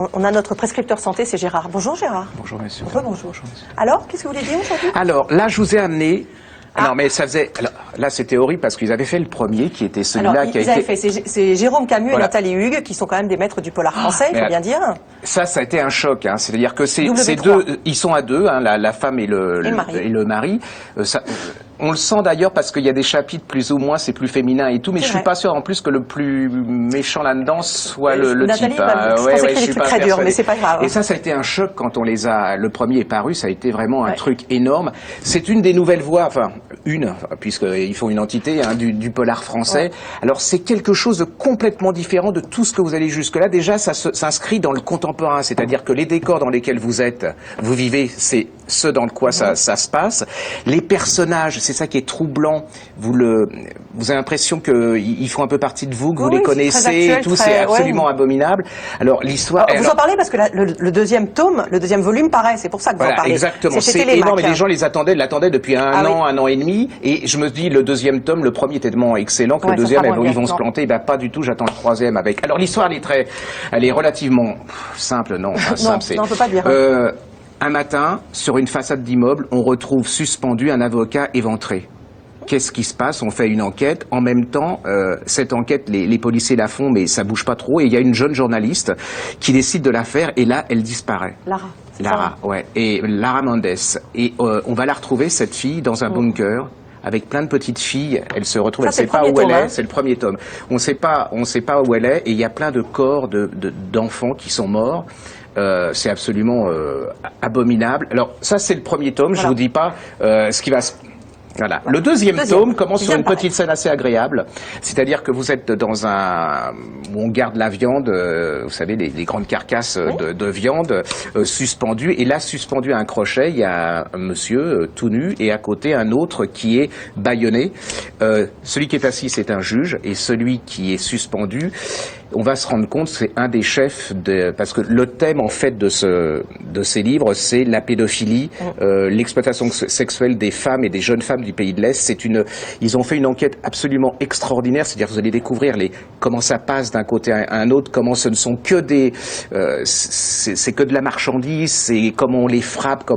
On a notre prescripteur santé, c'est Gérard. Bonjour Gérard. Bonjour monsieur. Bonjour. Bonjour, monsieur. Alors, qu'est-ce que vous voulez dire aujourd'hui? Alors, là, je vous ai amené... Non, mais ça faisait... Alors, là, c'était horrible parce qu'ils avaient fait le premier, qui était celui-là qui a été... C'est Jérôme Camus Voilà. et Nathalie Hugues, qui sont quand même des maîtres du polar français, il faut bien dire. Ça a été un choc. Hein. C'est-à-dire que ces W3. deux... Ils sont à deux, hein, la femme et le mari. On le sent d'ailleurs parce qu'il y a des chapitres plus ou moins, c'est plus féminin et tout, mais je suis pas sûr en plus que le plus méchant là-dedans soit le Nathalie, type. Hein. Je pensais qu'il y avait des trucs très durs, mais c'est pas grave. Et ça a été un choc quand on les a... Le premier est paru, ça a été vraiment un truc énorme. C'est une des nouvelles voix, enfin, puisqu'ils font une entité hein, du polar français. Ouais. Alors c'est quelque chose de complètement différent de tout ce que vous allez jusque-là. Déjà, ça s'inscrit dans le contemporain, c'est-à-dire que les décors dans lesquels vous vivez, c'est ceux dans quoi ça se passe. Les personnages, c'est ça qui est troublant. Vous avez l'impression qu'ils font un peu partie de vous, que vous les connaissez, actuel, et tout. C'est absolument abominable. Alors l'histoire. Vous en parlez parce que le deuxième tome, le deuxième volume paraît. C'est pour ça que vous en parlez. Exactement. C'est énorme. Et les gens l'attendaient depuis un an et demi. Et je me dis, le deuxième tome, le premier était tellement excellent que le deuxième, ils vont se planter. Ben pas du tout. J'attends le troisième avec. Alors l'histoire, elle est relativement simple, non. Simple, on peut pas dire. Un matin, sur une façade d'immeuble, on retrouve suspendu un avocat éventré. Qu'est-ce qui se passe? On fait une enquête. En même temps, cette enquête, les policiers la font, mais ça bouge pas trop. Et il y a une jeune journaliste qui décide de la faire. Et là, elle disparaît. Lara, ouais. Et Lara Mendes. Et on va la retrouver, cette fille, dans un bunker. Avec plein de petites filles, elle se retrouve, elle ne sait pas où elle est, c'est le premier tome. On sait pas où elle est, et il y a plein de corps d'enfants qui sont morts. C'est absolument abominable. Alors ça, c'est le premier tome. Je vous dis pas ce qui va se... Voilà. Le deuxième tome commence sur une petite scène assez agréable. C'est-à-dire que vous êtes dans où on garde la viande, vous savez, les grandes carcasses de viande suspendues. Et là, suspendu à un crochet, il y a un monsieur tout nu et à côté un autre qui est bâillonné. Celui qui est assis, c'est un juge. Et celui qui est suspendu, on va se rendre compte, c'est un des chefs parce que le thème, en fait, de ces livres, c'est la pédophilie, l'exploitation sexuelle des femmes et des jeunes femmes du pays de l'Est. Ils ont fait une enquête absolument extraordinaire, c'est-à-dire que vous allez découvrir comment ça passe d'un côté à un autre, comment ce ne sont que c'est que de la marchandise, c'est comment on les frappe,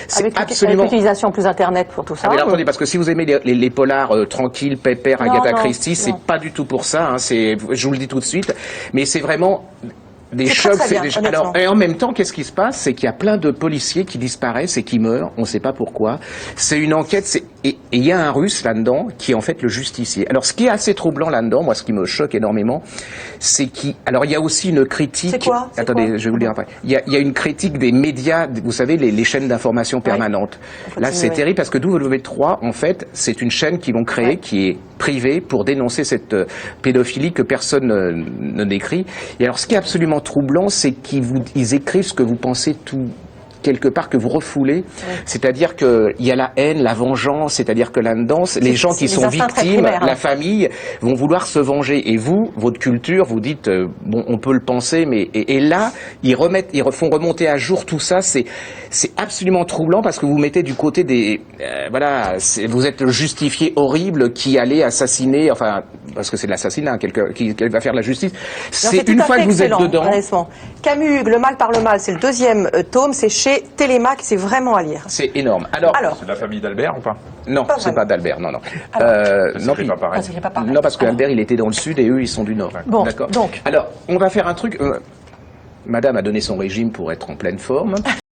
c'est absolument... Avec l'utilisation plus Internet pour tout ça. Ah, mais attendez, parce que si vous aimez les polars tranquilles, pépères, Agatha Christie, c'est pas du tout pour ça, hein, je vous le dis tout de suite, mais c'est vraiment... Des chocs, Alors, et en même temps, qu'est-ce qui se passe? C'est qu'il y a plein de policiers qui disparaissent et qui meurent, on ne sait pas pourquoi. C'est une enquête, et il y a un Russe là-dedans qui est en fait le justicier. Alors, ce qui est assez troublant là-dedans, moi, ce qui me choque énormément, c'est alors il y a aussi une critique... C'est quoi? Attendez, je vais vous le dire après. Il y a une critique des médias, vous savez, les chaînes d'information permanentes. Là, c'est terrible parce que W3, en fait, c'est une chaîne qu'ils vont créer qui est privée pour dénoncer cette pédophilie que personne ne décrit. Et alors, ce qui est absolument troublant, c'est qu'ils écrivent ce que vous pensez quelque part que vous refoulez, c'est-à-dire qu'il y a la haine, la vengeance, c'est-à-dire que là-dedans, les gens qui sont victimes, la famille, vont vouloir se venger. Et vous, votre culture, vous dites, bon, on peut le penser, mais et là, ils font remonter à jour tout ça. C'est absolument troublant parce que vous mettez du côté des, vous êtes le justifié horrible qui allait assassiner, enfin, parce que c'est de l'assassinat, qui va faire la justice. C'est une fois que vous êtes dedans. Honnêtement. Camus, Le mal par le mal, c'est le deuxième tome, c'est chez Télémac, c'est vraiment à lire. C'est énorme. Alors c'est de la famille d'Albert ou pas? Non, c'est pas d'Albert, non. Pas pareil. Non, parce que Albert, il était dans le sud et eux, ils sont du nord. Bon, d'accord. Alors, on va faire un truc. Madame a donné son régime pour être en pleine forme.